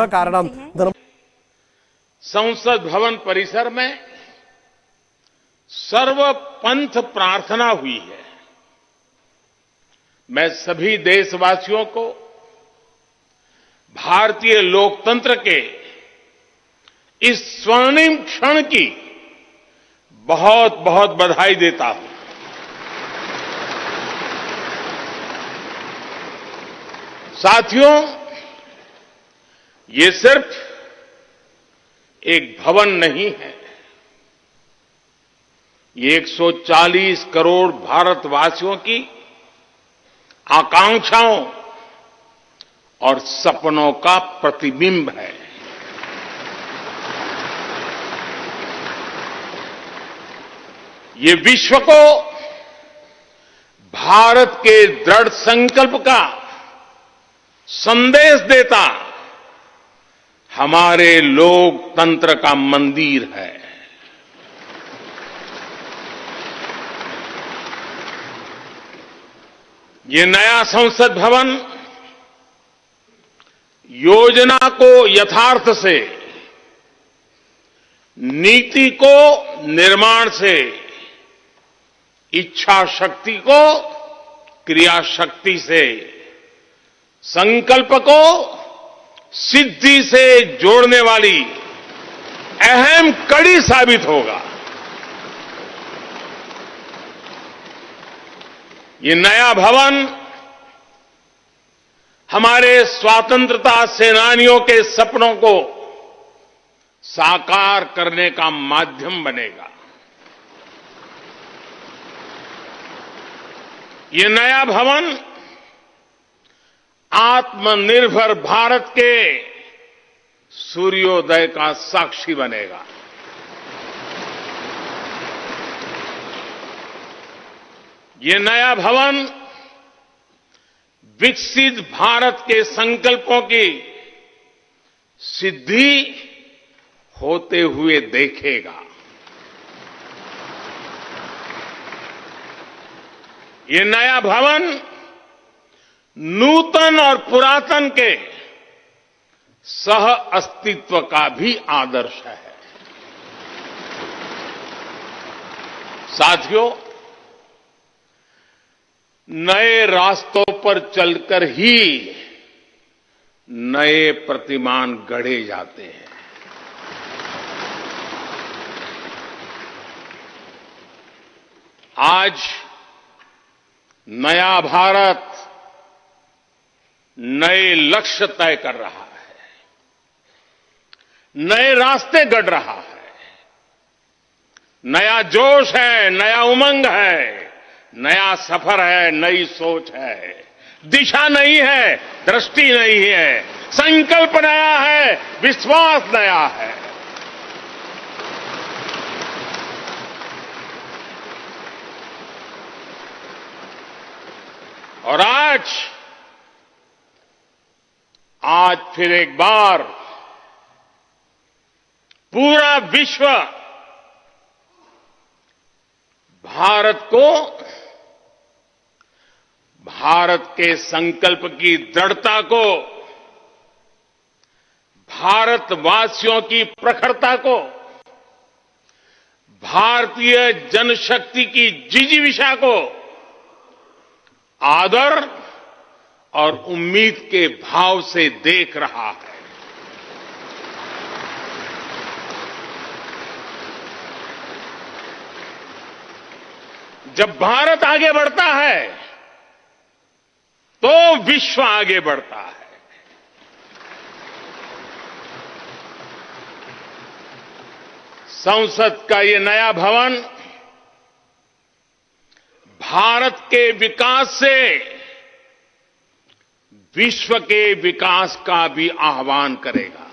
कारणं संसद भवन परिसर में सर्वपंथ प्रार्थना हुई है। मैं सभी देशवासियों को भारतीय लोकतंत्र के इस स्वर्णिम क्षण की बहुत बहुत बधाई देता हूं। साथियों, ये सिर्फ एक भवन नहीं है, ये 140 करोड़ भारतवासियों की आकांक्षाओं और सपनों का प्रतिबिंब है। ये विश्व को भारत के दृढ़ संकल्प का संदेश देता हमारे लोकतंत्र का मंदिर है। ये नया संसद भवन योजना को यथार्थ से, नीति को निर्माण से, इच्छा शक्ति को क्रिया शक्ति से, संकल्प को सिद्धि से जोड़ने वाली अहम कड़ी साबित होगा। ये नया भवन हमारे स्वतंत्रता सेनानियों के सपनों को साकार करने का माध्यम बनेगा। ये नया भवन आत्मनिर्भर भारत के सूर्योदय का साक्षी बनेगा। ये नया भवन विकसित भारत के संकल्पों की सिद्धि होते हुए देखेगा। ये नया भवन नूतन और पुरातन के सह अस्तित्व का भी आदर्श है। साथियों, नए रास्तों पर चलकर ही नए प्रतिमान गढ़े जाते हैं। आज नया भारत नए लक्ष्य तय कर रहा है, नए रास्ते गढ़ रहा है, नया जोश है, नया उमंग है, नया सफर है, नई सोच है, दिशा नई है, दृष्टि नई है, संकल्प नया है, विश्वास नया है। और आज फिर एक बार पूरा विश्व भारत को, भारत के संकल्प की दृढ़ता को, भारतवासियों की प्रखरता को, भारतीय जनशक्ति की जिजीविषा को आदर और उम्मीद के भाव से देख रहा है। जब भारत आगे बढ़ता है तो विश्व आगे बढ़ता है। संसद का ये नया भवन भारत के विकास से विश्व के विकास का भी आह्वान करेगा।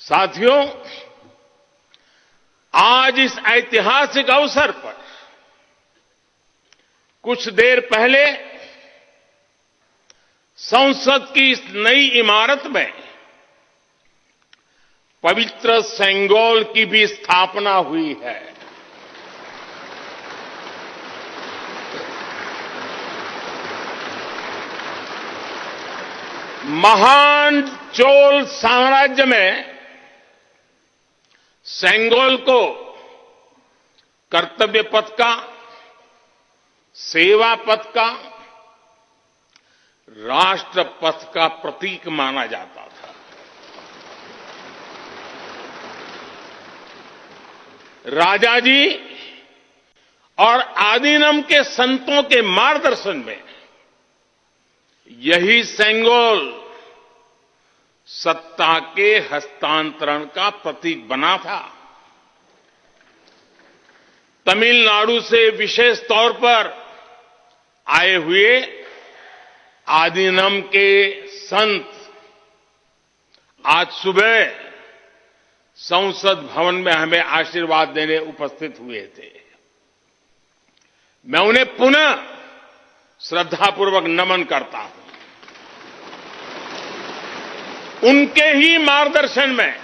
साथियों, आज इस ऐतिहासिक अवसर पर कुछ देर पहले संसद की इस नई इमारत में पवित्र सेंगोल की भी स्थापना हुई है। महान चोल साम्राज्य में सेंगोल को कर्तव्य पथ का, सेवा पथ का, राष्ट्र पथ का प्रतीक माना जाता था। राजाजी और आदीनम के संतों के मार्गदर्शन में यही सेंगोल सत्ता के हस्तांतरण का प्रतीक बना था। तमिलनाडु से विशेष तौर पर आए हुए आदीनम के संत आज सुबह संसद भवन में हमें आशीर्वाद देने उपस्थित हुए थे। मैं उन्हें पुनः श्रद्धापूर्वक नमन करता हूं। उनके ही मार्गदर्शन में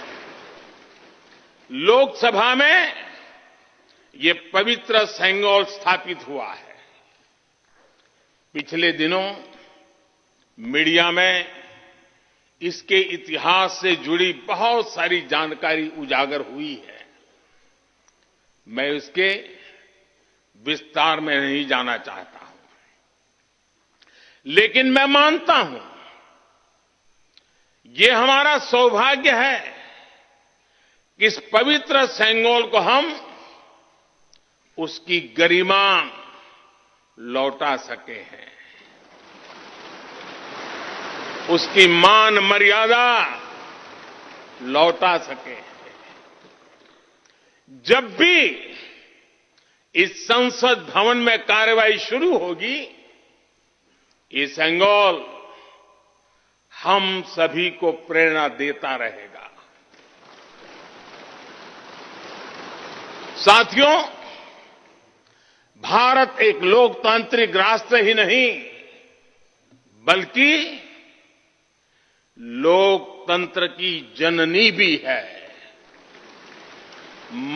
लोकसभा में ये पवित्र सेंगोल स्थापित हुआ है। पिछले दिनों मीडिया में इसके इतिहास से जुड़ी बहुत सारी जानकारी उजागर हुई है। मैं इसके विस्तार में नहीं जाना चाहता हूं, लेकिन मैं मानता हूं ये हमारा सौभाग्य है कि इस पवित्र सेंगोल को हम उसकी गरिमा लौटा सके हैं, उसकी मान मर्यादा लौटा सके हैं। जब भी इस संसद भवन में कार्यवाही शुरू होगी, ये सेंगोल हम सभी को प्रेरणा देता रहेगा। साथियों, भारत एक लोकतांत्रिक राष्ट्र ही नहीं बल्कि लोकतंत्र की जननी भी है,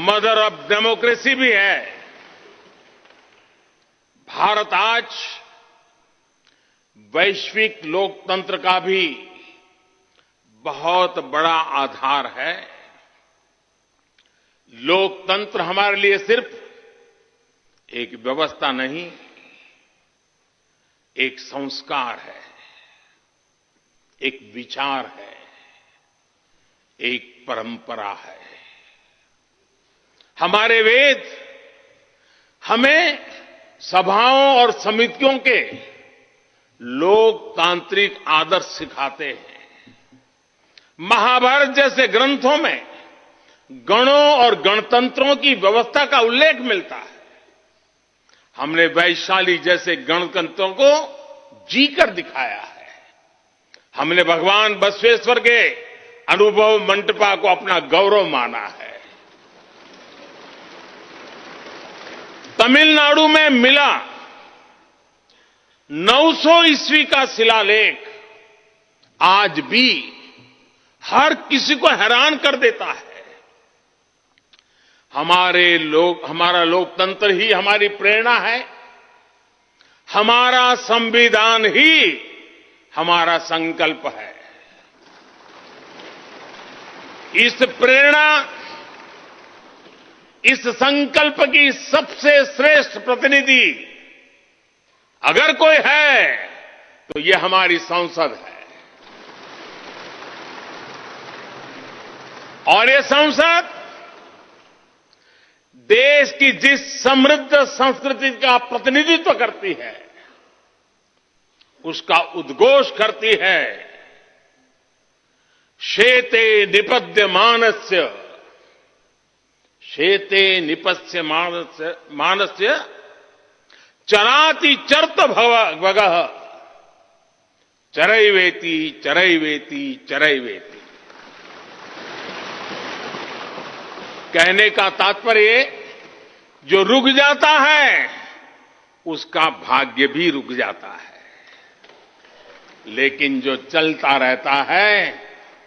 मदर ऑफ डेमोक्रेसी भी है। भारत आज वैश्विक लोकतंत्र का भी बहुत बड़ा आधार है। लोकतंत्र हमारे लिए सिर्फ एक व्यवस्था नहीं, एक संस्कार है, एक विचार है, एक परंपरा है। हमारे वेद हमें सभाओं और समितियों के लोकतांत्रिक आदर्श सिखाते हैं। महाभारत जैसे ग्रंथों में गणों और गणतंत्रों की व्यवस्था का उल्लेख मिलता है। हमने वैशाली जैसे गणतंत्रों को जीकर दिखाया है। हमने भगवान बसवेश्वर के अनुभव मंटपा को अपना गौरव माना है। तमिलनाडु में मिला 900 ईस्वी का शिलालेख आज भी हर किसी को हैरान कर देता है। हमारा लोकतंत्र ही हमारी प्रेरणा है। हमारा संविधान ही हमारा संकल्प है। इस प्रेरणा, इस संकल्प की सबसे श्रेष्ठ प्रतिनिधि अगर कोई है तो ये हमारी संसद है। और ये संसद देश की जिस समृद्ध संस्कृति का प्रतिनिधित्व करती है, उसका उद्घोष करती है। शेते निपद्यमानस्य, शेते निपस्य मानस्य चराति चर्त भगः चरैवेति चरैवेति चरैवेति। कहने का तात्पर्य, जो रुक जाता है उसका भाग्य भी रुक जाता है, लेकिन जो चलता रहता है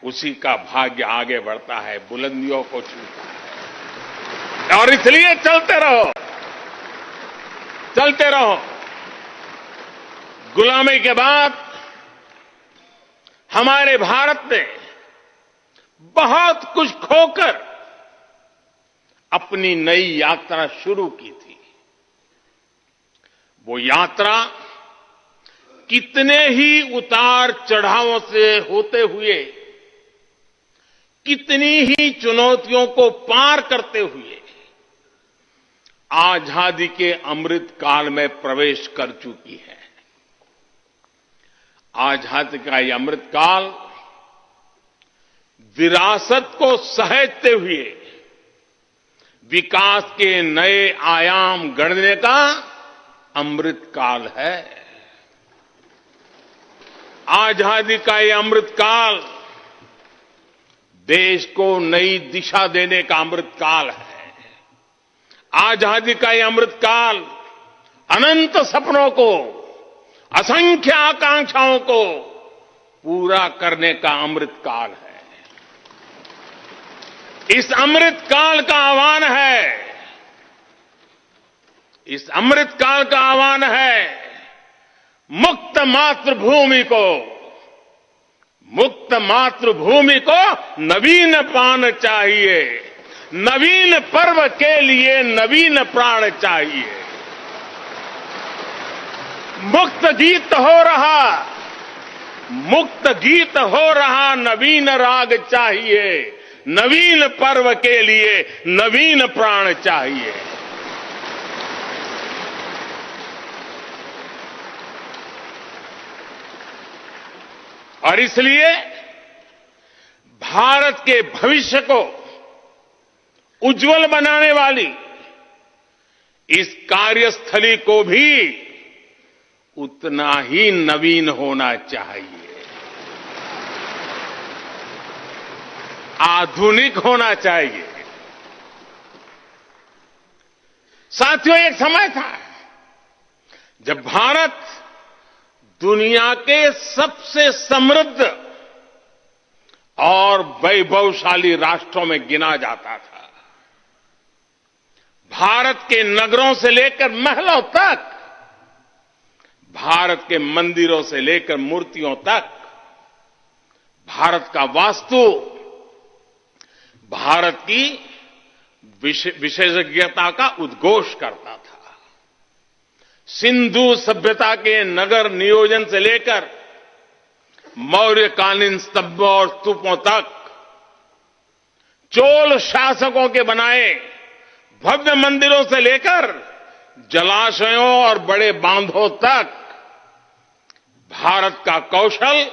उसी का भाग्य आगे बढ़ता है, बुलंदियों को छूता है। और इसलिए चलते रहो, चलते रहो। गुलामी के बाद हमारे भारत ने बहुत कुछ खोकर अपनी नई यात्रा शुरू की थी। वो यात्रा कितने ही उतार चढ़ावों से होते हुए, कितनी ही चुनौतियों को पार करते हुए आजादी के अमृत काल में प्रवेश कर चुकी है। आजादी का ये अमृत काल विरासत को सहेजते हुए विकास के नए आयाम गढ़ने का अमृत काल है। आजादी का ये अमृत काल देश को नई दिशा देने का अमृत काल है। आजादी का ये अमृत काल अनंत सपनों को, असंख्य आकांक्षाओं को पूरा करने का अमृत काल है। इस अमृत काल का आह्वान है, इस अमृत काल का आह्वान है मुक्त मातृभूमि को, मुक्त मातृभूमि को नवीन प्राण चाहिए, नवीन पर्व के लिए नवीन प्राण चाहिए। मुक्त गीत हो रहा, मुक्त गीत हो रहा नवीन राग चाहिए, नवीन पर्व के लिए नवीन प्राण चाहिए। और इसलिए भारत के भविष्य को उज्जवल बनाने वाली इस कार्यस्थली को भी उतना ही नवीन होना चाहिए, आधुनिक होना चाहिए। साथियों, एक समय था जब भारत दुनिया के सबसे समृद्ध और वैभवशाली राष्ट्रों में गिना जाता था। भारत के नगरों से लेकर महलों तक, भारत के मंदिरों से लेकर मूर्तियों तक, भारत का वास्तु भारत की विशेषज्ञता का उद्घोष करता था। सिंधु सभ्यता के नगर नियोजन से लेकर मौर्यकालीन स्तंभों और स्तूपों तक, चोल शासकों के बनाए भव्य मंदिरों से लेकर जलाशयों और बड़े बांधों तक भारत का कौशल